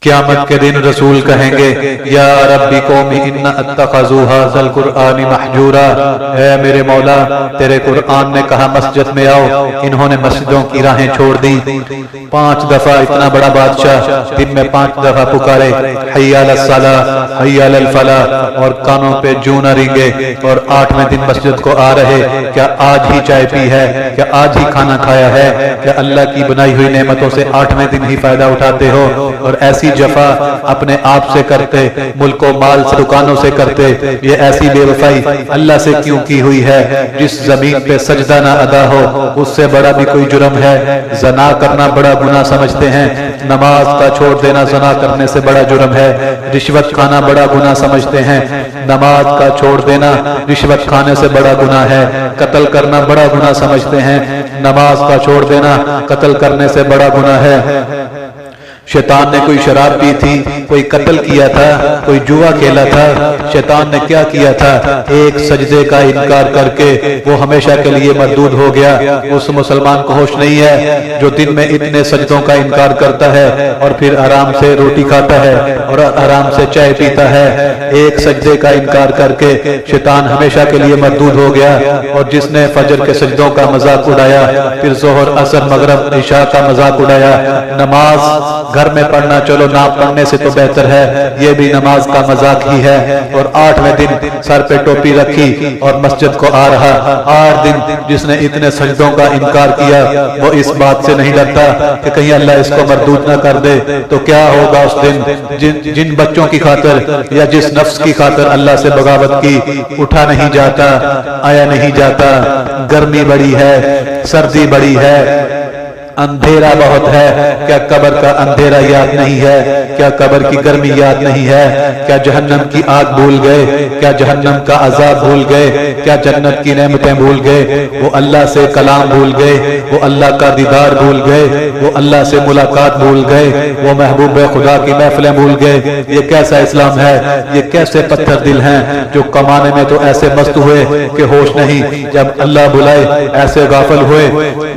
क़यामत के दिन रसूल कहेंगे या रब्बी कौमी इन्ना अत्तखज़ू हाज़ल कुरआन महजूरा, ऐ मेरे मौला तेरे कुरआन ने कहा मस्जिद में आओ, इन्होंने मस्जिदों की राहें छोड़ दी। 5 दफा इतना बड़ा बादशाह दिन में 5 दफा पुकारे हय्या अलस सलाह हय्या अलल फलाह, और कानों पे जूं न रिंगे, और 8वें दिन मस्जिद को आ रहे, क्या आज ही चाय पी है, क्या आज ही खाना खाया है, क्या अल्लाह की बनाई हुई नेमतों से 8वें दिन ही फायदा उठाते हो, और ऐसी जफा अपने आप से करते, मुल्को माल से दुकानों से करते, ये ऐसी बेवफाई अल्लाह से क्यों की हुई है। जिस जमीन पे सजदा ना अदा हो उससे बड़ा भी कोई जुर्म है। जना करना बड़ा गुनाह समझते हैं, नमाज का छोड़ देना जना करने से बड़ा जुर्म है। रिश्वत खाना बड़ा गुनाह समझते हैं, नमाज का छोड़ देना रिश्वत खाने से बड़ा गुनाह है। कत्ल करना बड़ा गुनाह समझते हैं, नमाज का छोड़ देना कत्ल करने से बड़ा गुनाह है। शैतान ने कोई शराब पी थी, कोई कत्ल किया था, कोई जुआ खेला था, शैतान ने क्या किया था, एक सजदे का इनकार करके वो हमेशा के लिए मरदूद हो गया। उस मुसलमान को होश नहीं है जो दिन में इतने सजदों का इनकार करता है और फिर आराम से रोटी खाता है और आराम से चाय पीता है। एक सजदे का इनकार करके शैतान हमेशा के लिए मरदूद हो गया। और जिसने फजर के सजदों का मजाक उड़ाया, फिर जोहर असर मगरब इशा का मजाक उड़ाया, नमाज घर में पढ़ना चलो ना पढ़ने से तो बेहतर है, ये भी नमाज का मजाक ही है। और 8वें दिन सर पे टोपी रखी और मस्जिद को आ रहा। 8 दिन जिसने इतने सजदों का इनकार किया वो इस बात से नहीं डरता कि कहीं अल्लाह इसको मरदूद ना कर दे। तो क्या होगा उस दिन जिन बच्चों की खातिर या जिस नफ्स की खातिर अल्लाह से बगावत की, उठा नहीं जाता, आया नहीं जाता, गर्मी बड़ी है, सर्दी बड़ी है, अंधेरा बहुत है, क्या कब्र का अंधेरा याद नहीं है, क्या कब्र की गर्मी याद नहीं है, क्या जहन्नम की आग भूल गए, क्या जहन्नम का अजाब भूल गए, क्या जन्नत की नेमतें भूल गए, वो अल्लाह से कलाम भूल गए, वो अल्लाह का दीदार भूल गए, वो अल्लाह से मुलाकात भूल गए, वो महबूब खुदा की महफिलें भूल गए। ये कैसा इस्लाम है, ये कैसे पत्थर दिल हैं जो कमाने में तो ऐसे मस्त हुए कि होश नहीं, जब अल्लाह बुलाए ऐसे गाफिल हुए।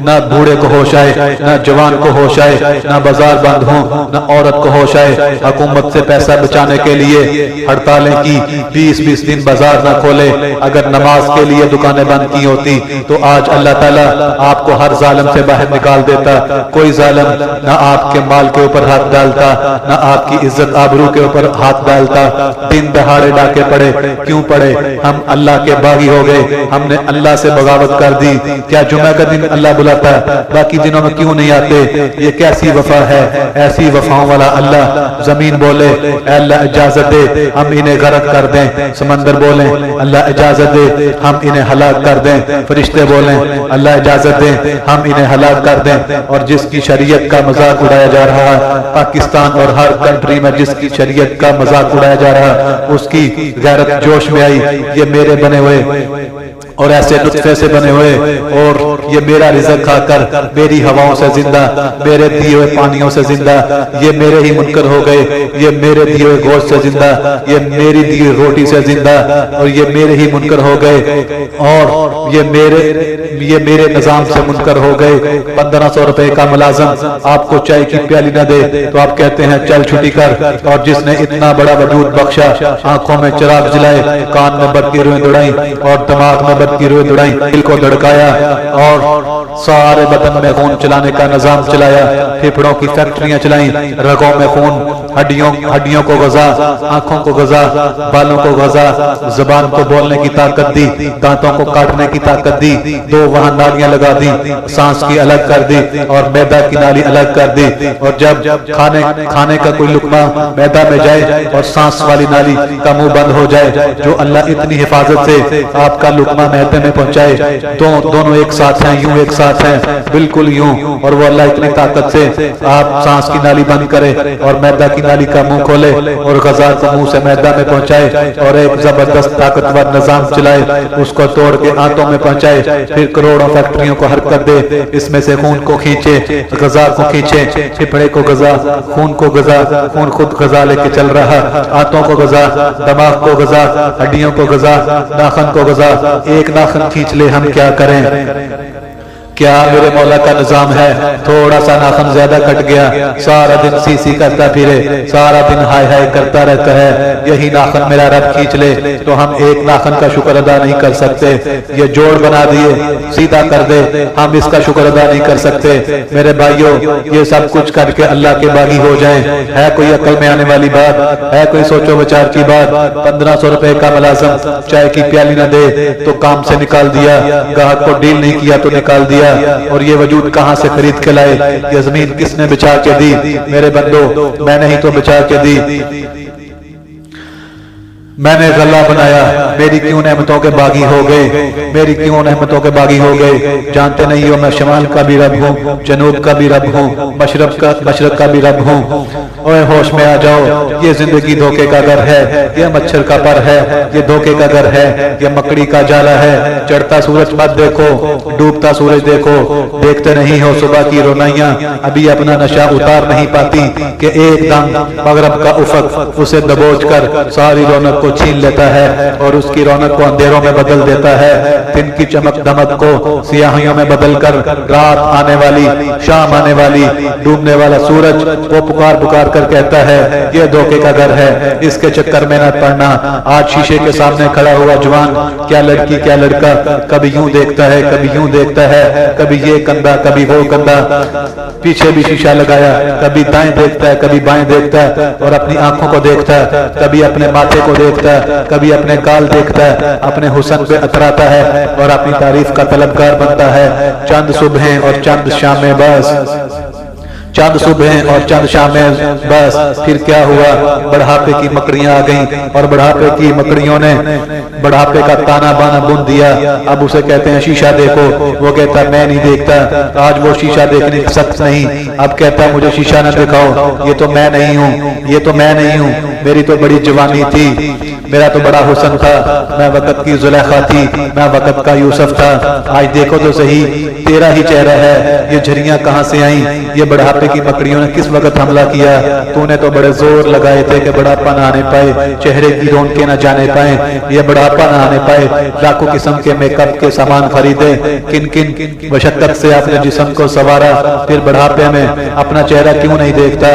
ना बूढ़े को होश आए, ना जवान को होश आए, ना बाजार बंद हो, ना औरत को होश आए। हुकूमत से पैसा बचाने के लिए हड़तालें की, 20-20 दिन बाजार ना खोले। अगर नमाज के लिए दुकानें बंद की होती तो आज अल्लाह ताला आपको हर जालिम से बाहर निकाल देता। कोई जालिम ना आपके माल के ऊपर हाथ डालता, ना आपकी इज्जत आबरू के ऊपर हाथ डालता। दिन दहाड़े डाके पड़े, क्यों पड़े? हम अल्लाह के बागी हो गए, हमने अल्लाह से बगावत कर दी। क्या जुमे का दिन अल्लाह बुलाता है, बाकी दिनों में क्यों नहीं आते? ये कैसी वफा है? ऐसी वफाओं वाला अल्लाह। जमीन बोले अल्लाह इजाजत दे हम इन्हें गरक कर दें, समंदर बोले अल्लाह इजाजत दे हम इन्हें हलाक कर दें, फरिश्ते बोले अल्लाह इजाजत दे हम इन्हें हलाक कर दें। और जिसकी शरीयत का मजाक उड़ाया जा रहा है पाकिस्तान और हर कंट्री में, जिसकी शरीयत का मजाक उड़ाया जा रहा है, उसकी गैरत जोश में आई। ये मेरे बने हुए और ऐसे नुत्फे से बने हुए, और ये मेरा रिज़्क़ खाकर मेरी हवाओं से जिंदा, मेरे दिए हुए पानियों से जिंदा, ये मेरे ही मुनकर हो गए, ये मेरे दिए हुए गोश्त से जिंदा, ये मेरी दी हुई रोटी से जिंदा, और ये मेरे ही मुनकर हो गए, और ये मेरे निजाम से मुनकर हो गए। 1500 रुपए का मुलाजिम आपको चाय की प्याली न दे तो आप कहते हैं चल छुट्टी कर। और जिसने इतना बड़ा वजूद बख्शा, आंखों में चिराग जलाए, कान में बत्ती रुएं दौड़ाई और दिमाग में बत्ती रुएं दौड़ाई, दिल को धड़काया और सारे बदन में खून चलाने का निजाम चलाया, फेफड़ों की फैक्ट्रियां चलाई, रगों में खून, हड्डियों को गजा, आंखों को गजा, बालों को गजा, जुबान को बोलने की ताकत दी, दांतों को काटने की ताकत दी, 2 वहां नालियां लगा दी, सांस की अलग कर दी और मैदा की नाली अलग कर दी। और जब खाने का कोई लुकमा मैदा में जाए और सांस वाली नाली का मुंह बंद हो जाए, जो अल्लाह इतनी हिफाजत से आपका लुकमा मैदे में पहुंचाए, दोनों एक साथ हैं, यूं एक साथ हैं, बिल्कुल यूं, और वो अल्लाह इतनी ताकत से आप सांस की नाली बंद करे और मैदा की नाली का मुंह खोले और गजा को मुंह से मैदा में पहुंचाए और एक जबरदस्त ताकतवर निजाम चलाए, उसको तोड़ के आंतों में पहुंचाए, फिर करोड़ों फैक्ट्रियों को हरकत दे, इसमें से खून को खींचे, गजा को खींचे, फेफड़े को गजा, खून को गजा, खून खुद गजा लेके चल रहा, आंतों को गजा, दिमाग को गजा, हड्डियों को गजा, नाखन को गजा। एक नाखन खींच ले हम क्या करें? क्या मेरे मौला का निजाम है, थोड़ा सा नाखन ज्यादा कट गया, सारा दिन सी सी करता फिरे, सारा दिन हाय हाय करता रहता है, यही नाखन मेरा रब खींच ले तो हम एक नाखन का शुक्र अदा नहीं कर सकते। ये जोड़ बना दिए, सीधा कर दे, हम इसका शुक्र अदा नहीं कर सकते। मेरे भाइयों, ये सब कुछ करके अल्लाह के बागी हो जाएं, है कोई अकल में आने वाली बात, है कोई सोचो विचार की बात। 1500 रुपए का मुलाजिम चाय की प्याली न दे तो काम से निकाल दिया, ग्राहक को डील नहीं किया तो निकाल दिया, और ये वजूद कहां से खरीद के लाए, ये जमीन किसने बिछा के दी? मेरे बंदो, मैंने ही तो बिछा के दी। मैंने गला बनाया, मेरी क्यों नेमतों के बागी हो गए, मेरी क्यों नेमतों के बागी हो गए। जानते नहीं हो मैं शमाल का भी रब हूँ, जनूब का भी रब हूँ, मशरक का भी रब हूँ। ओए होश में आ जाओ, ये जिंदगी धोखे का घर है, ये मच्छर का पर है, ये धोखे का घर है, ये मकड़ी का जाला है। चढ़ता सूरज मत देखो, डूबता सूरज देखो, देखते नहीं हो सुबह की रोनाइयां, अभी अपना नशा उतार नहीं पाती कि एकदम मगरब का उफक उसे दबोच कर सारी रौनक को छीन लेता है और उसकी रौनक को अंधेरों में बदल देता है। दिन की चमक दमक को सियाहियों में बदल कर रात आने वाली, शाम आने वाली, डूबने वाला सूरज वो पुकार पुकार कर कहता है ये धोखे का घर है, इसके चक्कर में न पड़ना। आज शीशे के सामने खड़ा हुआ जवान, क्या लड़की क्या लड़का, कभी यूं देखता है कभी यूं देखता है, कभी ये कंधा कभी वो कंधा, पीछे भी शीशा लगाया, कभी दाएं देखता है कभी बाएं देखता है, और अपनी आंखों को देखता है, कभी अपने माथे को देखता है, कभी अपने गाल देखता है, अपने हुस्न पे अतराता है और अपनी तारीफ का तलबगार बनता है। चंद सुबहें और चंद शामें बस, चंद सुबह और चंद शामें बस, फिर क्या हुआ, बढ़ापे की मकड़ियां आ गईं और बढ़ापे की मकड़ियों ने बढ़ापे का ताना बाना बुन दिया। अब उसे कहते हैं शीशा देखो, वो कहता मैं नहीं देखता। आज वो शीशा देखने की सख्त नहीं, अब कहता मुझे शीशा न दिखाओ, ये तो मैं नहीं हूँ, ये तो मैं नहीं हूँ, मेरी तो बड़ी जवानी थी, मेरा तो बड़ा हुस्न था, मैं वक़्त की जुलेखा थी, मैं वक़्त का यूसुफ था। आज देखो तो सही, तेरा ही चेहरा है, ये झरियां कहाँ से आई, ये बढ़ापे की मकड़ियों ने किस वक्त हमला किया। तूने तो बड़े जोर लगाए थे कि बढ़ापा न आने पाए, चेहरे की रौनकें न जाने पाए, ये बढ़ापा न आने पाए। लाखों किस्म के मेकअप के सामान खरीदे, किन किन मशक्कत से आपने जिस्म को संवारा, फिर बढ़ापे में अपना चेहरा क्यों नहीं देखता।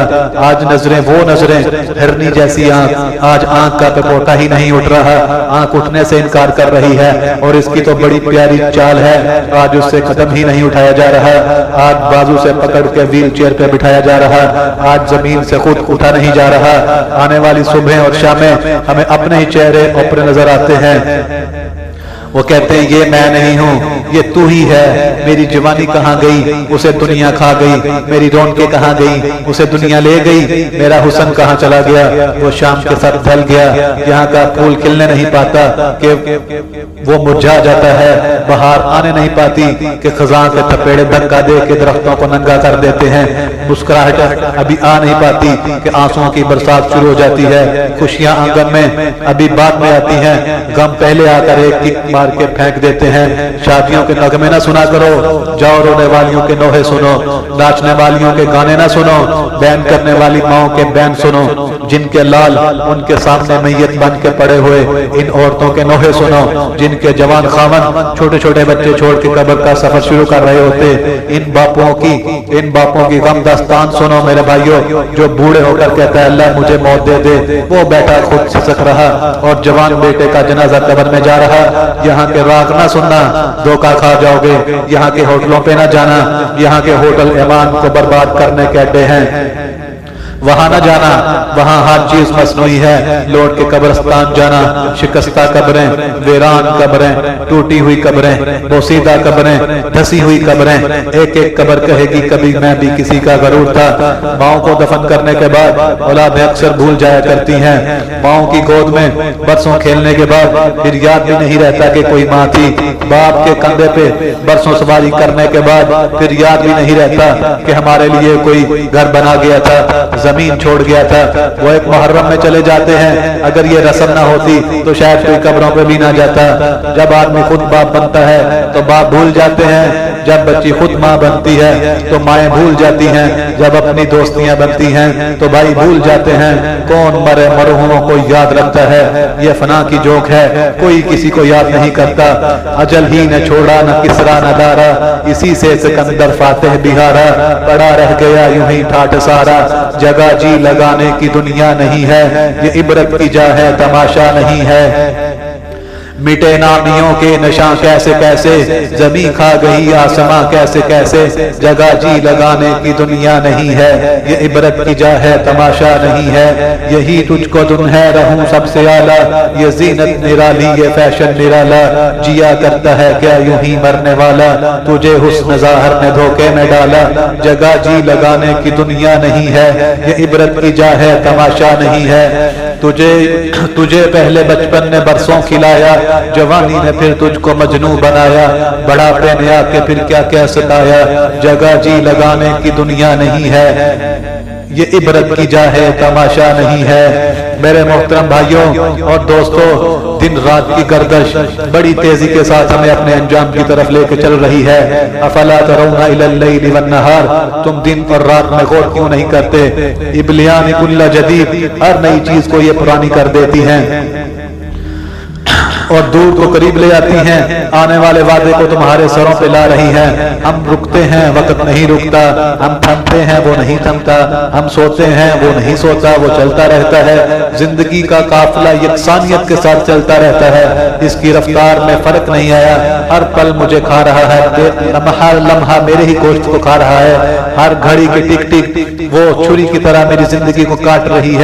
आज नजरें वो नजरें, हिरनी जैसी आंख, आज आंख का पेपोटा ही नहीं उठ रहा, आंख उठने से इनकार कर रही है, और इसकी तो बड़ी प्यारी चाल है, आज उससे कदम ही नहीं उठाया जा रहा, आज बाजू से पकड़ के व्हील चेयर पे बिठाया जा रहा, आज जमीन से खुद उठा नहीं जा रहा। आने वाली सुबह और शामें हमें अपने ही चेहरे ऊपर नजर आते हैं। वो कहते हैं ये मैं नहीं हूँ, ये तू ही है। मेरी जवानी कहाँ गई, उसे दुनिया खा गई, मेरी रौनकें कहाँ गई, उसे दुनिया ले गई, मेरा हुस्न कहाँ चला गया, वो शाम के साथ ढल गया। यहाँ का फूल खिलने नहीं पाता कि वो मुरझा जाता है, बहार आने नहीं पाती कि खजां के थपेड़े धक्का दे के दरख्तों को नंगा कर देते हैं। मुस्कुराहट अभी आ नहीं पाती कि आंसुओं की बरसात शुरू हो जाती है। खुशियां आंगन में अभी बाद में आती हैं, गम पहले आकर एक किक मार के फेंक देते हैं। शादियों के नगमे ना सुना करो, जाओ रोने वालियों के नोहे सुनो, नाचने वालियों के गाने ना सुनो, बैन करने वाली माओं के बैन सुनो, जिनके लाल उनके सामने मैयत बन के पड़े हुए इन औरतों के नोहे सुनो, जिनके जवान खावन छोटे छोटे बच्चे छोड़ के कब्र का सफर शुरू कर रहे होते, इन बापों की गम दास्तान सुनो मेरे भाइयों। जो बूढ़े होकर कहता है अल्लाह मुझे मौत दे दे, वो बेटा खुद सिसक रहा और जवान बेटे का जनाजा कब्र में जा रहा। यहाँ के राग ना सुनना, धोखा खा जाओगे। यहाँ के होटलों पे ना जाना, यहाँ के होटल ईमान को बर्बाद करने के अड्डे हैं, वहां न जाना, वहां हर चीज मसनूई है। लौट के कब्रिस्तान जाना, शिकस्ता कब्रें, वीरान कब्रें, टूटी हुई कब्रें, बोसीदा कब्रें, धसी हुई कब्रें, एक एक कब्र कहेगी कभी मैं भी किसी का गरूर था। माओ को दफन करने के बाद औलाद अक्सर भूल जाया करती हैं। माओ की गोद में बरसों खेलने के बाद फिर याद भी नहीं रहता कि कोई माँ थी। बाप के कंधे पे बरसों सवारी करने के बाद फिर याद भी नहीं रहता कि हमारे लिए कोई घर बना गया था, जमीन छोड़ गया था। वो एक मुहर्रम में चले जाते हैं, अगर ये रस्म ना होती तो शायद कोई कब्रों पे भी ना जाता। जब आदमी खुद बाप बनता है तो बाप भूल जाते हैं। جب بچی خود ماں بنتی ہے تو مائیں بھول جاتی ہیں، جب اپنی دوستیاں بنتی ہیں تو بھائی بھول جاتے ہیں۔ کون مرے مرحوموں کو یاد رکھتا ہے، یہ فنا کی جوک ہے، کوئی کسی کو یاد نہیں کرتا۔ اجل ہی نے چھوڑا نہ کسرا نہ دارا، اسی سے سکندر فاتح بہارا، پڑا رہ گیا یوں ہی ٹھاٹ سارا، جگہ جی لگانے کی دنیا نہیں ہے، یہ عبرت کی جا ہے تماشا نہیں ہے۔ مٹے نامیوں کے نشاں کیسے کیسے، زمین کھا گئی آسماں کیسے کیسے، جگہ جی لگانے کی دنیا نہیں ہے، یہ عبرت کی جا ہے تماشا نہیں ہے۔ یہی تجھ کو دن ہے رہوں سب سے اعلیٰ، یہ زینت نرالی یہ فیشن نرالا، جیا کرتا ہے کیا یوں ہی مرنے والا، تجھے حسن ظاہر نے دھوکے میں ڈالا، جگہ جی لگانے کی دنیا نہیں ہے، یہ عبرت کی جا ہے تماشا نہیں ہے۔ تجھے پہلے بچپن نے برسوں کھلایا، جوانی نے پھر تجھ کو مجنوں بنایا، بڑھاپے نے آ کے پھر کیا کیا ستایا، جگہ جی لگانے کی دنیا نہیں ہے، یہ عبرت کی جا ہے تماشا نہیں ہے۔ میرے محترم بھائیوں اور دوستوں، دن رات کی گردش بڑی تیزی کے ساتھ ہمیں اپنے انجام کی طرف لے کے چل رہی ہے۔ افلا ترون الی اللیل والنہار، تم دن اور رات میں غور کیوں نہیں کرتے؟ ابلیان کل جدید، ہر نئی چیز کو یہ پرانی کر دیتی ہیں اور دور کو قریب لے آتی ہیں، آنے والے وعدے کو تمہارے سروں پہ لا رہی ہیں۔ ہم رکتے ہیں وقت نہیں رکتا، ہم تھمتے ہیں وہ نہیں تھمتا، ہم سوتے ہیں وہ نہیں سوتا، وہ چلتا رہتا ہے۔ زندگی کا قافلہ یکسانیت کے ساتھ چلتا رہتا ہے، اس کی رفتار میں فرق نہیں آیا۔ ہر پل مجھے کھا رہا ہے، ہر لمحہ میرے ہی گوشت کو کھا رہا ہے، ہر گھڑی کی ٹک ٹک وہ چھری کی طرح میری زندگی کو کاٹ رہی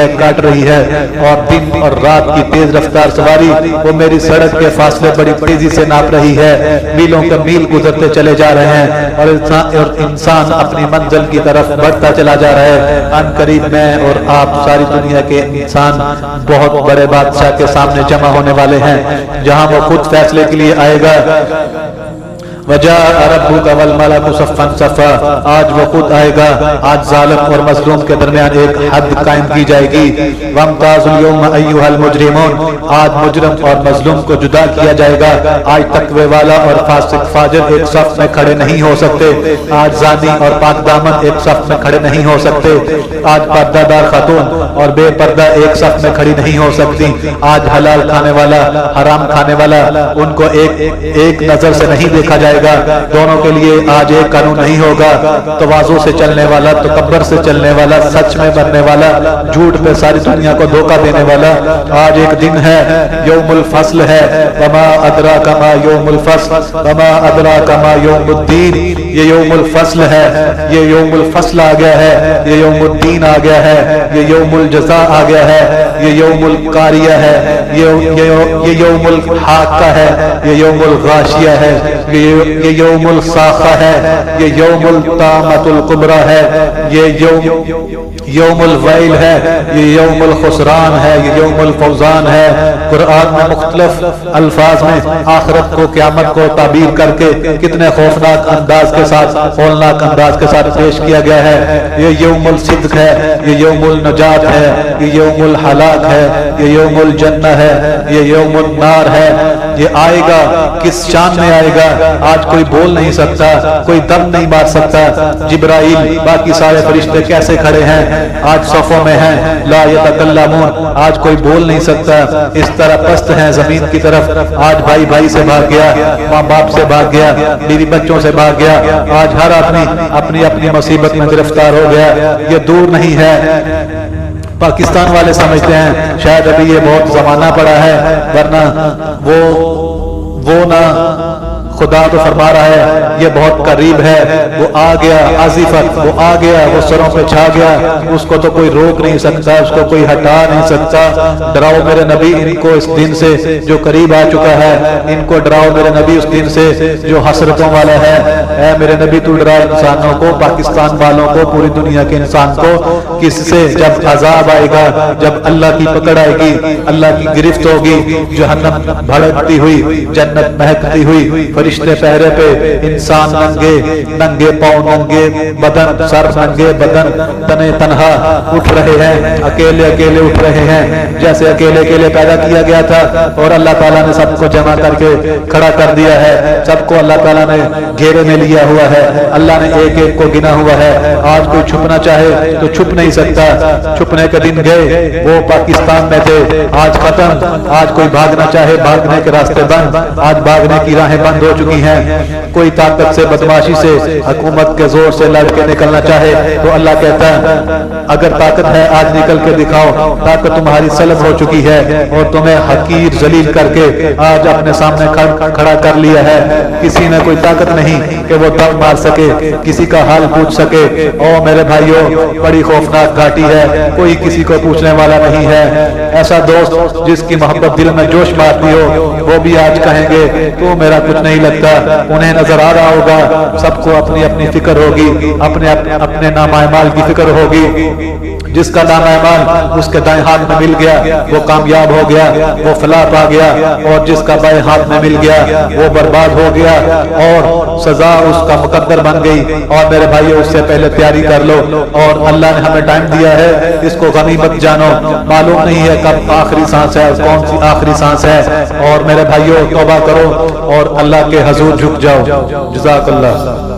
ہے، اور دن اور رات کی تیز رفتار سواری وہ میری سڑک کے فاصلے بڑی تیزی سے ناپ رہی ہے، میلوں کے میل گزرتے چلے جا رہے ہیں، اور انسان اپنی منزل کی طرف بڑھتا چلا جا رہا ہے۔ ان قریب میں اور آپ ساری دنیا کے انسان بہت بڑے بادشاہ کے سامنے جمع ہونے والے ہیں، جہاں وہ خود فیصلے کے لیے آئے گا۔ وَجَاءَ رَبُّكَ وَالْمَلَكُ صَفًّا صَفًّا، آج وہ خود آئے گا، آج ظالم اور مظلوم کے درمیان ایک حد قائم کی جائے گی۔ وَامْتَازُوا الْيَوْمَ أَيُّهَا الْمُجْرِمُونَ، آج مجرم اور مظلوم کو جدا کیا جائے گا۔ آج تقوی والا اور فاسق فاجر ایک صف میں کھڑے نہیں ہو سکتے، آج زانی اور پاک دامن ایک صف میں کھڑے نہیں ہو سکتے، آج پردہ دار خاتون اور بے پردہ ایک صف میں کھڑی نہیں ہو سکتی، آج حلال کھانے والا حرام کھانے والا ان کو ایک نظر سے نہیں دیکھا جائے گا۔ دونوں کے لیے آج ایک قانون نہیں ہوگا، تواضع سے چلنے والا، تکبر سے چلنے والا، سچ میں بننے والا، جھوٹ پہ ساری دنیا کو دھوکہ دینے والا۔ آج ایک دن ہے، یوم الفصل ہے، وما ادراک ما یوم الفصل وما ادراک ما یوم الدین، یہ یوم الفصل ہے، یہ یوم الفصل آ گیا ہے، یہ یوم الدین آ گیا ہے، یہ یوم الجزاء آ گیا ہے، یہ یوم القاریہ ہے، یہ یوم الحاقہ ہے، یہ یوم الغاشیہ ہے، یہ یوم الصاخہ ہے، یہ یوم الطامۃ الکبریٰ ہے، یہ یوم الویل ہے، یہ یوم الخسران ہے، یہ یوم الفوزان ہے۔ قرآن میں مختلف الفاظ میں آخرت کو، قیامت کو تعبیر کر کے کتنے خوفناک انداز کے ساتھ، ہولناک انداز کے ساتھ پیش کیا گیا ہے۔ یہ یوم الصدق ہے، یہ یوم النجات ہے، یہ یوم الحلاک ہے، یہ یوم الجنہ ہے، یہ یوم النار ہے۔ یہ آئے گا، کس شان میں آئے گا؟ آج کوئی بول نہیں سکتا، کوئی دم نہیں مار سکتا۔ جبرائیل باقی سارے فرشتے کیسے کھڑے ہیں؟ آج صفوں میں ہیں، لا یتکلمون، آج کوئی بول نہیں سکتا، اس طرح پست ہیں زمین کی طرف۔ آج بھائی بھائی سے بھاگ گیا، ماں باپ سے بھاگ گیا، بیوی بچوں سے بھاگ گیا، آج ہر آدمی اپنی اپنی مصیبت میں گرفتار ہو گیا۔ یہ دور نہیں ہے۔ پاکستان والے سمجھتے ہیں شاید ابھی یہ بہت زمانہ پڑا ہے، ورنہ وہ نہ خدا تو فرما رہا ہے یہ بہت قریب ہے، وہ آ گیا، آزفت وہ آ گیا، وہ سروں پہ چھا گیا، اس کو تو کوئی روک نہیں سکتا، اس کو کوئی ہٹا نہیں سکتا۔ ڈراؤ میرے نبی ان کو اس دن سے جو قریب آ چکا ہے، ان کو ڈراؤ میرے نبی اس دن سے جو حسرتوں والا ہے۔ اے میرے نبی تو ڈرا انسانوں کو، پاکستان والوں کو، پوری دنیا کے انسان کو، کس سے؟ جب عذاب آئے گا، جب اللہ کی پکڑ آئے گی، اللہ کی گرفت ہوگی، جہنم بھڑکتی ہوئی، جنت مہکتی ہوئی، فرشتے فرشتے پہرے پہ، انسان ننگے ننگے پاؤں، ننگے بدن، سر ننگے بدن، تنے تنہا اٹھ رہے ہیں، اکیلے اکیلے اٹھ رہے ہیں، جیسے اکیلے اکیلے پیدا کیا گیا تھا اور اللہ تعالیٰ نے سب کو جمع کر کے کھڑا کر دیا ہے، سب کو اللہ تعالیٰ نے گھیرے میں لیا ہوا ہے، اللہ نے ایک ایک کو گنا ہوا ہے۔ آج کوئی چھپنا چاہے تو چھپ نہیں سکتا، چھپنے کے دن گئے، وہ پاکستان میں تھے، آج ختم۔ آج کوئی بھاگنا چاہے، بھاگنے کے راستے بند، آج بھاگنے کی راہیں بند ہو چکی ہیں۔ کوئی طاقت سے، بدماشی سے، حکومت کے زور سے لڑ کے نکلنا چاہے تو اللہ کہتا ہے اگر طاقت ہے آج نکل کے دکھاؤ، طاقت تمہاری سلب ہو چکی ہے اور تمہیں حقیر ذلیل کر کے آج اپنے سامنے کھڑا کر لیا ہے۔ کسی میں کوئی طاقت نہیں کہ وہ دم مار سکے، کسی کا حال پوچھ سکے۔ او میرے بھائیوں، بڑی خوفناک گھاٹی ہے، کوئی کسی کو پوچھنے والا نہیں ہے۔ ایسا دوست جس کی محبت دل میں جوش مارتی ہو، وہ بھی آج کہیں گے تو میرا کچھ نہیں لگتا۔ انہیں نظر آ رہا ہوگا، سب کو اپنی اپنی فکر ہوگی، اپنے نام اعمال کی فکر ہوگی۔ جس کا نام اعمال اس کے دائیں ہاتھ میں مل گیا وہ کامیاب ہو گیا، وہ فلاح پا گیا، اور جس کا بائیں ہاتھ میں مل گیا وہ برباد ہو گیا اور سزا اس کا مقدر بن گئی۔ اور میرے بھائیو، اس سے پہلے تیاری کر لو، اور اللہ نے ہمیں ٹائم دیا ہے، اس کو غنیمت جانو۔ معلوم نہیں ہے کب آخری سانس ہے، کون سی آخری سانس ہے۔ اور میرے بھائیو، توبہ کرو اور اللہ کے حضور جھک جاؤ۔ جزاک اللہ۔